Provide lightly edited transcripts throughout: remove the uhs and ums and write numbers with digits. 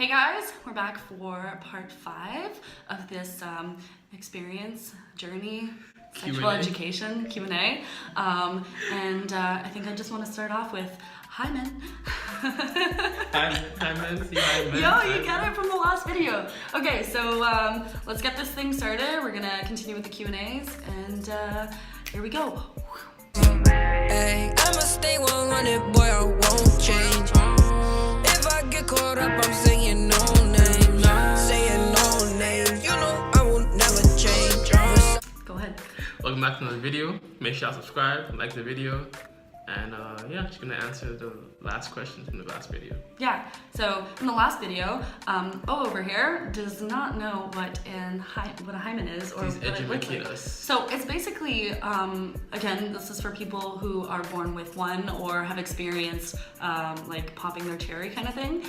Hey guys, we're back for part 5 of this experience, journey, sexual education, Q&A. I think I just want to start off with hymen. Hymen, see hymen. Yo, you get it from the last video. Okay, so let's get this thing started. We're gonna continue with the Q&As, and here we go. Hey, I'ma stay 100, boy, I won't change. If I get caught up, I'm saying no names. Saying no names, you know I will never change. Go ahead. Welcome back to another video. Make sure y'all subscribe, like the video, and yeah, just gonna answer the last questions from the last video. Yeah, so in the last video, over here does not know what a hymen is or Please what it looks educate like. us. So it's basically, again, this is for people who are born with one or have experienced like popping their cherry kind of thing.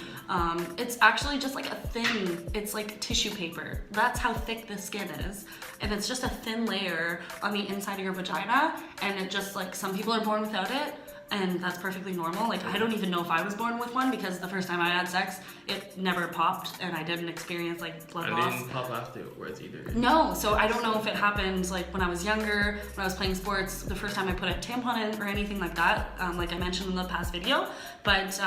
It's actually just like a thin, it's like tissue paper. That's how thick the skin is. And it's just a thin layer on the inside of your vagina. And it just like, some people are born without it. And that's perfectly normal. Like, I don't even know if I was born with one because the first time I had sex, it never popped and I didn't experience like blood loss. I didn't pop afterwards either. No, so I don't know if it happened like when I was younger, when I was playing sports, the first time I put a tampon in or anything like that, like I mentioned in the past video. But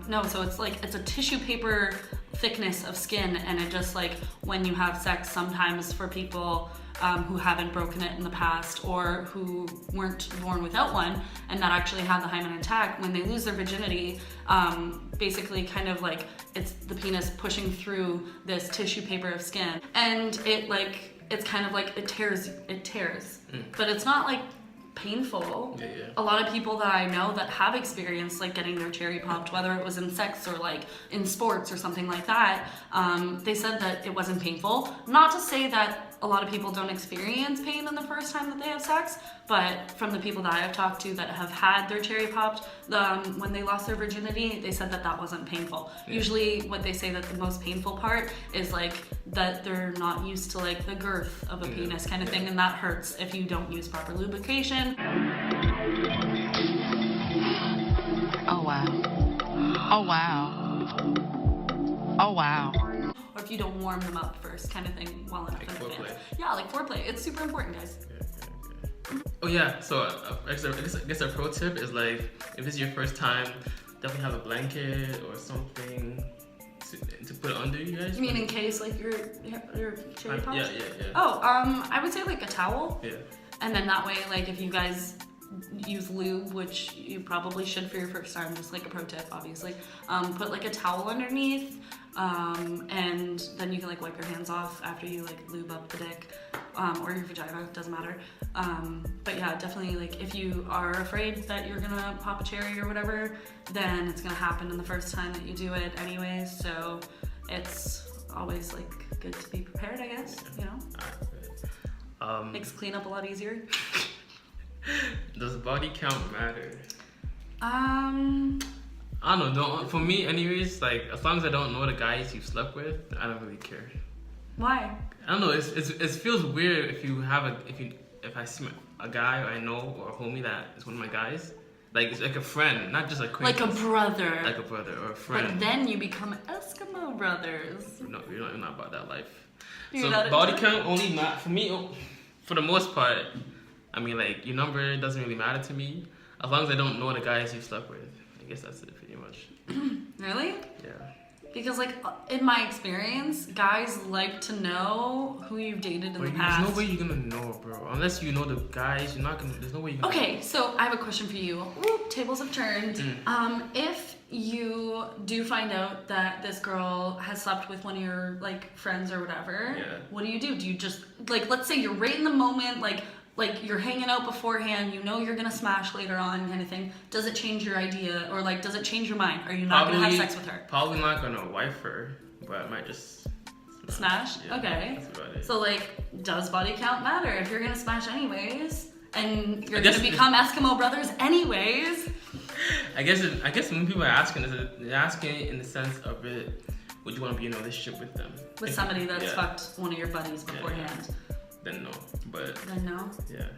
no, so it's like, it's a tissue paper thickness of skin, and it just like, when you have sex, sometimes for people who haven't broken it in the past or who weren't born without one and that actually have the hymen intact, when they lose their virginity, basically kind of like it's the penis pushing through this tissue paper of skin, and it like, it's kind of like it tears, but it's not like painful. Yeah. A lot of people that I know that have experienced like getting their cherry popped, whether it was in sex or like in sports or something like that, they said that it wasn't painful. Not to say that a lot of people don't experience pain in the first time that they have sex, but from the people that I have talked to that have had their cherry popped, when they lost their virginity, they said that that wasn't painful. Yeah. Usually what they say that the most painful part is like that they're not used to like the girth of a penis kind of thing, and that hurts if you don't use proper lubrication. Oh wow. Oh wow. Oh wow. Or if you don't warm them up first kind of thing well enough. Like foreplay. Yeah, like foreplay. It's super important, guys. Okay. Oh yeah, so I guess a pro tip is like, if this is your first time, definitely have a blanket or something to put under you guys. You mean in case like your cherry pops? Yeah. Oh, I would say like a towel. Yeah. And then that way, like if you guys use lube, which you probably should for your first time, just like a pro tip, obviously, put like a towel underneath, and then you can like wipe your hands off after you like lube up the dick, or your vagina, doesn't matter. But yeah, definitely, like if you are afraid that you're gonna pop a cherry or whatever, then it's gonna happen in the first time that you do it anyways, so it's always like good to be prepared, I guess, you know? Makes cleanup a lot easier. Does body count matter? I don't know. For me, anyways, like as long as I don't know the guys you've slept with, I don't really care. Why? I don't know. It feels weird if I see a guy I know or a homie that is one of my guys. Like it's like a friend, not just like a brother. Like a brother or a friend. But then you become Eskimo brothers. No, you're not about that life. You're so body count only not for me. For the most part, I mean, like, your number doesn't really matter to me as long as I don't know the guys you slept with. I guess that's it pretty much. Really? Yeah. Because like in my experience, guys like to know who you've dated in the past. There's no way you're gonna know, bro. Unless you know the guys, you're not gonna. There's no way you're gonna. Okay, so I have a question for you. Ooh, tables have turned. If you do find out that this girl has slept with one of your like friends or whatever, what do? Do you just like, let's say you're right in the moment, like you're hanging out beforehand, you know you're gonna smash later on kind of thing. Does it change your idea, or like does it change your mind? Are you not gonna have sex with her? Probably not gonna wife her, but I might just smash. Yeah, okay. That's about it. So like, does body count matter if you're gonna smash anyways, and you're gonna become Eskimo brothers anyways? I guess when people are asking, they're asking in the sense of it. Would you want to be in a relationship with them? With somebody that's fucked one of your buddies beforehand? Yeah. Then no, but then no. Yeah.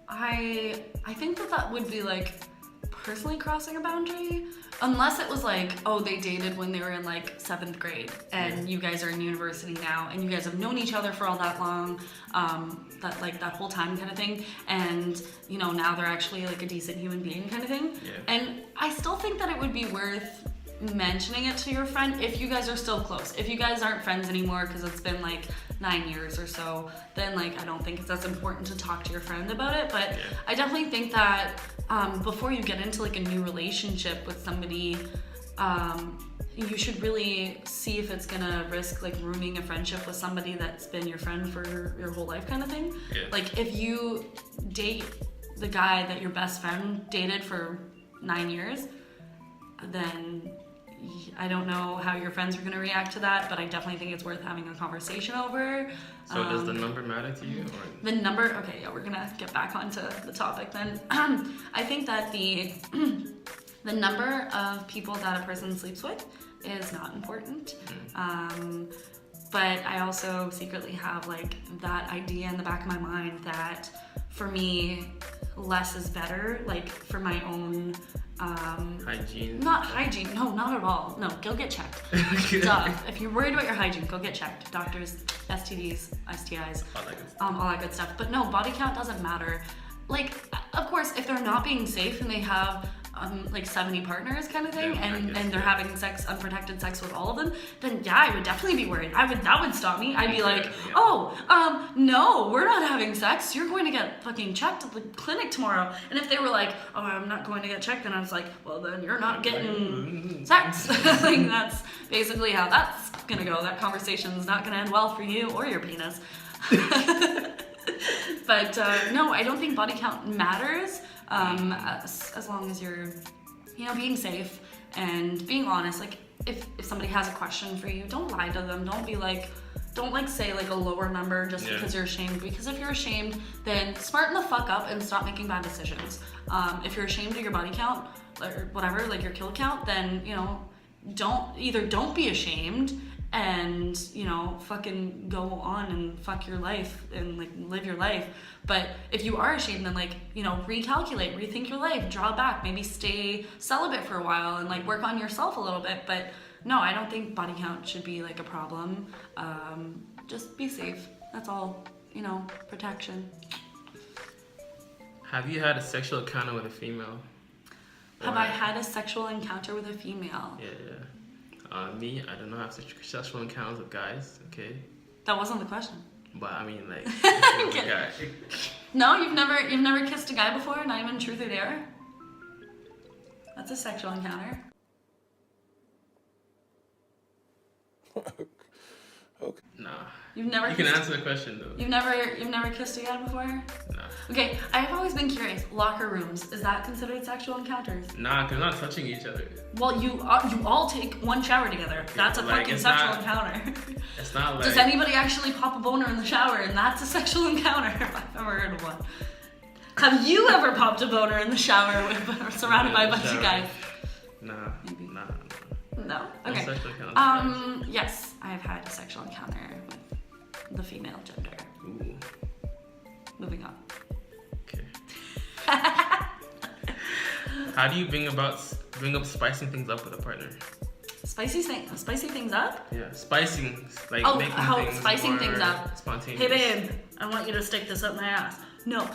I think that would be like personally crossing a boundary, unless it was like, oh, they dated when they were in like 7th grade and you guys are in university now and you guys have known each other for all that long, that whole time kind of thing, and you know, now they're actually like a decent human being kind of thing. And I still think that it would be worth mentioning it to your friend if you guys are still close. If you guys aren't friends anymore because it's been like 9 years or so, then like I don't think it's as important to talk to your friend about it. But I definitely think that before you get into like a new relationship with somebody, you should really see if it's gonna risk like ruining a friendship with somebody that's been your friend for your whole life kind of thing. Like if you date the guy that your best friend dated for 9 years, then I don't know how your friends are going to react to that, but I definitely think it's worth having a conversation over. So does the number matter to you? Or? The number, okay, yeah, we're going to get back onto the topic then. I think that the number of people that a person sleeps with is not important. But I also secretly have like that idea in the back of my mind that for me, less is better, like for my own hygiene. Not hygiene, no, not at all. No, go get checked. Duh. If you're worried about your hygiene, go get checked. Doctors, STDs, STIs, all that good stuff. But no, body count doesn't matter. Like, of course, if they're not being safe and they have like 70 partners kind of thing, and they're having unprotected sex with all of them, then yeah, I would definitely be worried. That would stop me. I'd be like, no, we're not having sex. You're going to get fucking checked at the clinic tomorrow. And if they were like, oh, I'm not going to get checked, then I was like, well, then you're not getting sex. Like, that's basically how that's gonna go. That conversation's not gonna end well for you or your penis. But no, I don't think body count matters. As long as you're, you know, being safe and being honest. Like if somebody has a question for you, don't lie to them. Don't say like a lower number just because you're ashamed. Because if you're ashamed, then smarten the fuck up and stop making bad decisions. If you're ashamed of your body count or whatever, like your kill count, then, you know, don't be ashamed and, you know, fucking go on and fuck your life and like live your life. But if you are ashamed, then like, you know, recalculate, rethink your life, draw back, maybe stay celibate for a while and like work on yourself a little bit. But no, I don't think body count should be like a problem. Just be safe. That's all, you know, protection. Have you had a sexual encounter with a female? Have I had a sexual encounter with a female? Yeah. Me, I don't know, have sexual encounters with guys, okay? That wasn't the question. But I mean, like, guy. No, you've never kissed a guy before, not even truth or dare? That's a sexual encounter. Okay. Nah. You've never. You can answer the question though. You've never kissed a guy before? Nah. Okay, I've always been curious. Locker rooms, is that considered sexual encounters? Nah, cause we're not touching each other. Well, you all take one shower together. That's a fucking sexual encounter. It's not like. Does anybody actually pop a boner in the shower and that's a sexual encounter? I've never heard of one. Have you ever popped a boner in the shower surrounded by a bunch of guys? Nah. Maybe. Nah. No? Okay. No yes, I've had a sexual encounter with the female gender. Ooh. Moving on. Okay. How do you bring up spicing things up with a partner? Spicy things up? Yeah, spicing, like making things spicing things up. Spontaneous. Hey babe, I want you to stick this up my ass. No.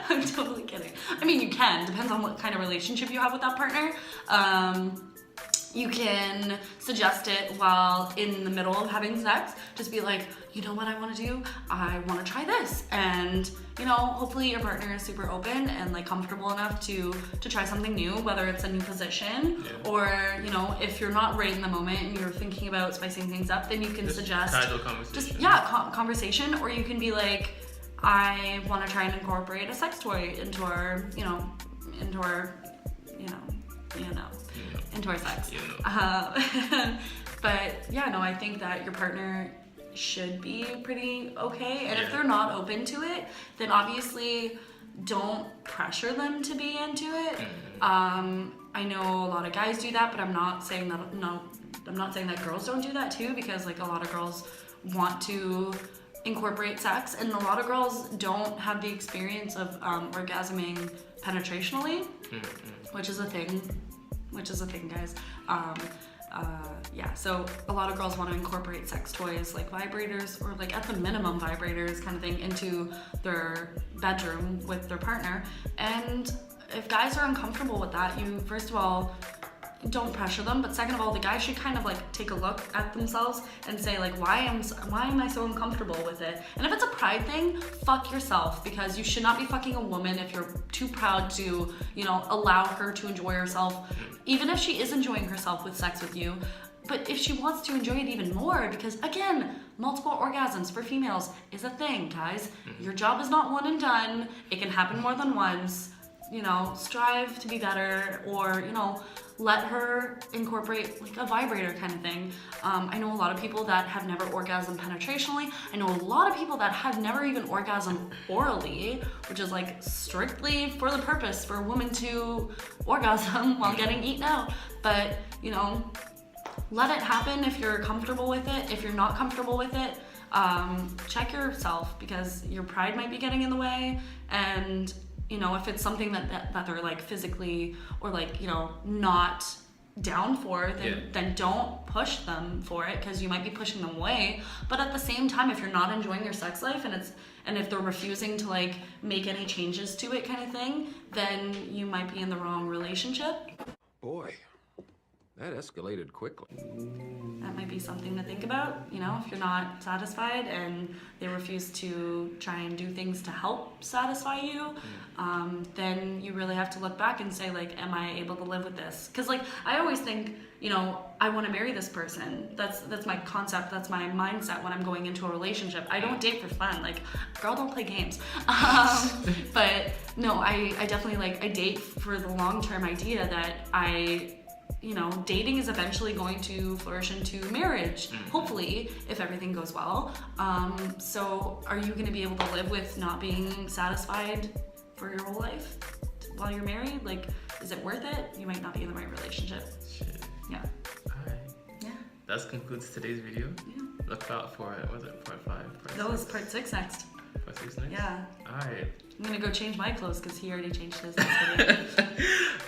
I'm totally kidding. I mean, you can. Depends on what kind of relationship you have with that partner. You can suggest it while in the middle of having sex. Just be like, you know what I want to do? I want to try this. And, you know, hopefully your partner is super open and like comfortable enough to try something new, whether it's a new position or, you know, if you're not right in the moment and you're thinking about spicing things up, then you can suggest casual conversation. Conversation, or you can be like, I want to try and incorporate a sex toy into our sex. But yeah, no, I think that your partner should be pretty okay. And if they're not open to it, then obviously don't pressure them to be into it. I know a lot of guys do that, but I'm not saying that girls don't do that too, because like a lot of girls want to incorporate sex, and a lot of girls don't have the experience of orgasming penetrationally, which is a thing, guys. Yeah, so a lot of girls want to incorporate sex toys like vibrators, or like at the minimum vibrators kind of thing, into their bedroom with their partner. And if guys are uncomfortable with that, you first of all don't pressure them, but second of all, the guy should kind of like take a look at themselves and say like, why am I so uncomfortable with it? And if it's a pride thing, fuck yourself, because you should not be fucking a woman if you're too proud to, you know, allow her to enjoy herself, even if she is enjoying herself with sex with you. But if she wants to enjoy it even more, because again, multiple orgasms for females is a thing, guys. Your job is not one and done. It can happen more than once. You know, strive to be better, or, you know, let her incorporate like a vibrator kind of thing. I know a lot of people that have never orgasmed penetrationally. I know a lot of people that have never even orgasmed orally, which is like strictly for the purpose for a woman to orgasm while getting eaten out. But, you know, let it happen if you're comfortable with it. If you're not comfortable with it, check yourself, because your pride might be getting in the way. And you know, if it's something that they're like physically or like, you know, not down for, then don't push them for it, because you might be pushing them away. But at the same time, if you're not enjoying your sex life and if they're refusing to like make any changes to it kind of thing, then you might be in the wrong relationship. Boy, that escalated quickly. That might be something to think about, you know, if you're not satisfied and they refuse to try and do things to help satisfy you, then you really have to look back and say like, am I able to live with this? Because like, I always think, you know, I want to marry this person. That's my concept, that's my mindset when I'm going into a relationship. I don't date for fun, like, girl, don't play games. But no, I definitely like, I date for the long-term idea that you know, dating is eventually going to flourish into marriage, hopefully, if everything goes well. So are you going to be able to live with not being satisfied for your whole life while you're married? Like, is it worth it? You might not be in the right relationship. Shit. Yeah. Alright. Yeah. That concludes today's video. Yeah. Look out for it. Was it part 5? Part That was 6? part 6 next. Part 6 next? Yeah. Alright. I'm going to go change my clothes because he already changed his.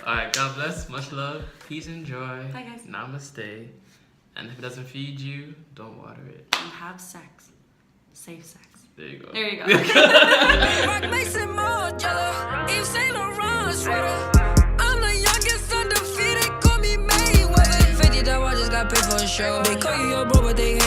Alright, God bless. Much love. Peace and joy. Bye, guys. Namaste. And if it doesn't feed you, don't water it. And have sex. Safe sex. There you go. There you go. Rock Mason Margiela, Yves Saint Laurent sweater. I'm the youngest undefeated, call me Mayweather. $50 just got paid for a show. They call you your bro, but they